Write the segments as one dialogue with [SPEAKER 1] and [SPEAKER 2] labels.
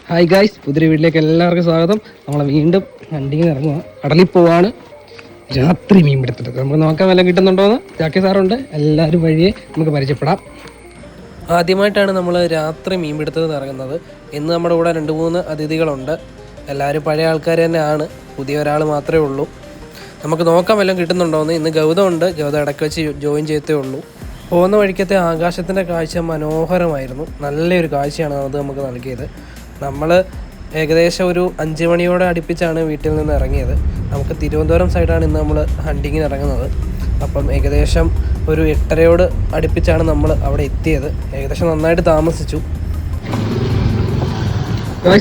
[SPEAKER 1] Hi guys, പുതിയ വീട്ടിലേക്ക് എല്ലാവർക്കും സ്വാഗതം. നമ്മളെ വീണ്ടും വണ്ടിയിൽ ഇറങ്ങുക, കടലിൽ പോവാണ്. രാത്രി മീൻ പിടുത്തിട്ട് നമുക്ക് നോക്കാൻ വല്ലതും കിട്ടുന്നുണ്ടോയെന്ന്. ജാക്കി സാറുണ്ട്, എല്ലാവരും വഴിയെ നമുക്ക് പരിചയപ്പെടാം. ആദ്യമായിട്ടാണ് നമ്മൾ രാത്രി മീൻ പിടുത്തത്തിന് ഇറങ്ങുന്നത്. ഇന്ന് നമ്മുടെ കൂടെ 2-3 അതിഥികളുണ്ട്. എല്ലാവരും പഴയ ആൾക്കാർ തന്നെയാണ്, പുതിയ ഒരാൾ മാത്രമേ ഉള്ളൂ. നമുക്ക് നോക്കാൻ വല്ലതും കിട്ടുന്നുണ്ടോയെന്ന്. ഇന്ന് ഗൗതം ഉണ്ട്, ഗൗതം ഇടയ്ക്ക് വെച്ച് ജോയിൻ ചെയ്തേ ഉള്ളൂ. പോകുന്ന വഴിക്കത്തെ ആകാശത്തിൻ്റെ കാഴ്ച മനോഹരമായിരുന്നു. നല്ലൊരു കാഴ്ചയാണ് അത് നമുക്ക് നൽകിയത്. നമ്മൾ ഏകദേശം ഒരു 5 മണിയോടെ അടുപ്പിച്ചാണ് വീട്ടിൽ നിന്ന് ഇറങ്ങിയത്. നമുക്ക് തിരുവനന്തപുരം സൈഡാണ് ഇന്ന് നമ്മൾ ഹണ്ടിങ്ങിന് ഇറങ്ങുന്നത്. അപ്പം ഏകദേശം ഒരു 8:30 അടുപ്പിച്ചാണ് നമ്മൾ അവിടെ എത്തിയത്. ഏകദേശം നന്നായിട്ട് താമസിച്ചു.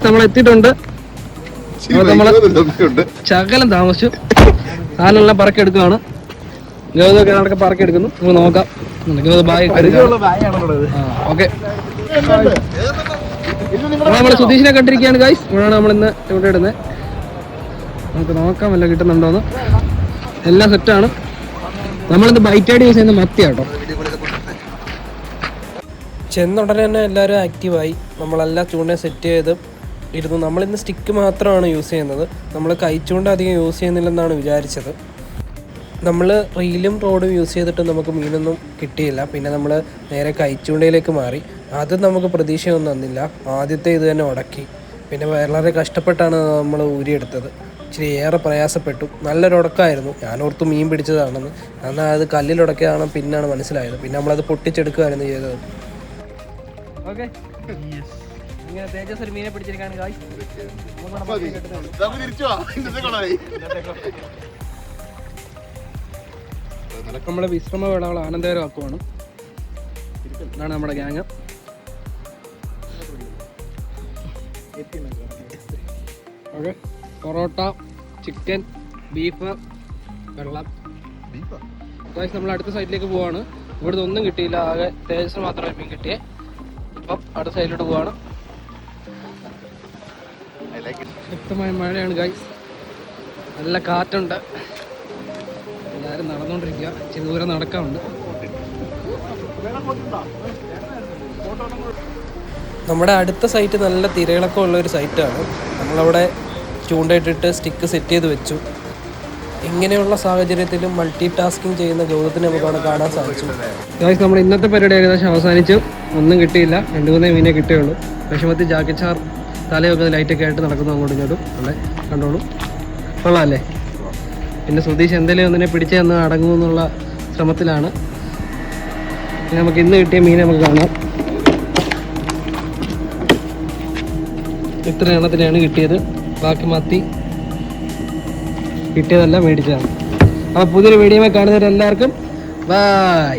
[SPEAKER 1] നമ്മൾ എത്തിയിട്ടുണ്ട്. ശകലം താമസിച്ചു. സാധനമെല്ലാം പറക്കെടുക്കുകയാണ്. ഗൗതമൊക്കെ നടക്കെ പറക്കെടുക്കുന്നു. നമുക്ക് നോക്കാം. ഓക്കെ, നമ്മള് സുധീഷിനെ കണ്ടിരിക്കുകയാണ് ഗൈസ്. ഇവിടെയാണ് നമ്മളിന്ന് ഇവിടെ ഇടുന്നത്. നമുക്ക് നോക്കാം വല്ല കിട്ടുന്നുണ്ടോന്ന്. എല്ലാം സെറ്റാണ്. നമ്മളിന്ന് ബൈറ്റായിട്ട് യൂസ് ചെയ്യുന്ന മത്തിയാട്ടോ. ചെന്നുടനെ തന്നെ എല്ലാവരും ആക്റ്റീവായി. നമ്മളെല്ലാം ചൂണ്ട സെറ്റ് ചെയ്ത് ഇരുന്നു. നമ്മളിന്ന് സ്റ്റിക്ക് മാത്രമാണ് യൂസ് ചെയ്യുന്നത്. നമ്മൾ കൈച്ചൂണ്ട അധികം യൂസ് ചെയ്യുന്നില്ലെന്നാണ് വിചാരിച്ചത്. നമ്മൾ റീലും റോഡും യൂസ് ചെയ്തിട്ട് നമുക്ക് മീനൊന്നും കിട്ടിയില്ല. പിന്നെ നമ്മൾ നേരെ കൈച്ചൂണ്ടയിലേക്ക് മാറി. അത് നമുക്ക് പ്രതീക്ഷയൊന്നും തന്നില്ല. ആദ്യത്തെ ഇത് തന്നെ ഉടക്കി. പിന്നെ വളരെ കഷ്ടപ്പെട്ടാണ് നമ്മൾ ഊരിയെടുത്തത്. ഇച്ചിരി ഏറെ പ്രയാസപ്പെട്ടു. നല്ലൊരു ഉടക്കമായിരുന്നു. ഞാനോർത്ത് മീൻ പിടിച്ചതാണെന്ന്. എന്നാൽ അത് കല്ലിലുടക്കിയതാണ് പിന്നാണ് മനസ്സിലായത്. പിന്നെ നമ്മളത് പൊട്ടിച്ചെടുക്കുകയായിരുന്നു ചെയ്തത്. ഓക്കെ, ഇങ്ങനെ തേജസ് ഒരു മീനെ പിടിച്ചിരിക്കുകയാണ് ഗായ്സ്. നമ്മളെ വിശ്രമ വേളകൾ ആനന്ദകരമാക്കുവാണ്. ഇതാണ് നമ്മുടെ gang. Okay, parotta, chicken, beef, വെള്ളം. നമ്മൾ അടുത്ത സൈഡിലേക്ക് പോവാണ്. ഇവിടുന്ന് ഒന്നും കിട്ടിയില്ല. ആകെ തേജസ് മാത്രമേ മീൻ കിട്ടിയേ. അപ്പം അടുത്ത സൈഡിലോട്ട് പോവാണ്. ശക്തമായ മഴയാണ് ഗൈസ്. നല്ല കാറ്റുണ്ട്. എല്ലാവരും നടന്നുകൊണ്ടിരിക്കുക. ഇച്ചിരി ദൂരം നടക്കാറുണ്ട്. നമ്മുടെ അടുത്ത സൈറ്റ് നല്ല തിരയിളക്കം ഉള്ളൊരു സൈറ്റാണ്. നമ്മളവിടെ ചൂണ്ടയിട്ടിട്ട് സ്റ്റിക്ക് സെറ്റ് ചെയ്ത് വെച്ചു. ഇങ്ങനെയുള്ള സാഹചര്യത്തിലും മൾട്ടി ടാസ്കിങ് ചെയ്യുന്ന ഗൗതത്തിനെ നമുക്കവിടെ കാണാൻ സാധിച്ചു. ഗൈസ്, നമ്മൾ ഇന്നത്തെ പരിപാടി ഏകദേശം അവസാനിച്ചു. ഒന്നും കിട്ടിയില്ല. 2-3 മീനെ കിട്ടിയുള്ളൂ. വിഷമത്തിൽ ജാക്കി ചാർ തലയൊക്കെ ലൈറ്റൊക്കെ ആയിട്ട് നടക്കുന്നു അങ്ങോട്ടും ഇങ്ങോട്ടും. അല്ലേ, കണ്ടോളൂ. കൊള്ളാമല്ലേ? പിന്നെ സുധീഷ് എന്തെങ്കിലും ഒന്നിനെ പിടിച്ചേ ഒന്ന് അടങ്ങുമെന്നുള്ള ശ്രമത്തിലാണ്. പിന്നെ നമുക്ക് ഇന്ന് കിട്ടിയ മീനെ നമുക്ക് കാണാം. ഇത്ര എണ്ണത്തിനാണ് കിട്ടിയത്. ബാക്കി മത്തി കിട്ടിയതല്ല, മേടിച്ചതാണ്. അപ്പോൾ പുതിയൊരു വീഡിയോയിൽ കാണുന്നവരെല്ലാവർക്കും ബൈ.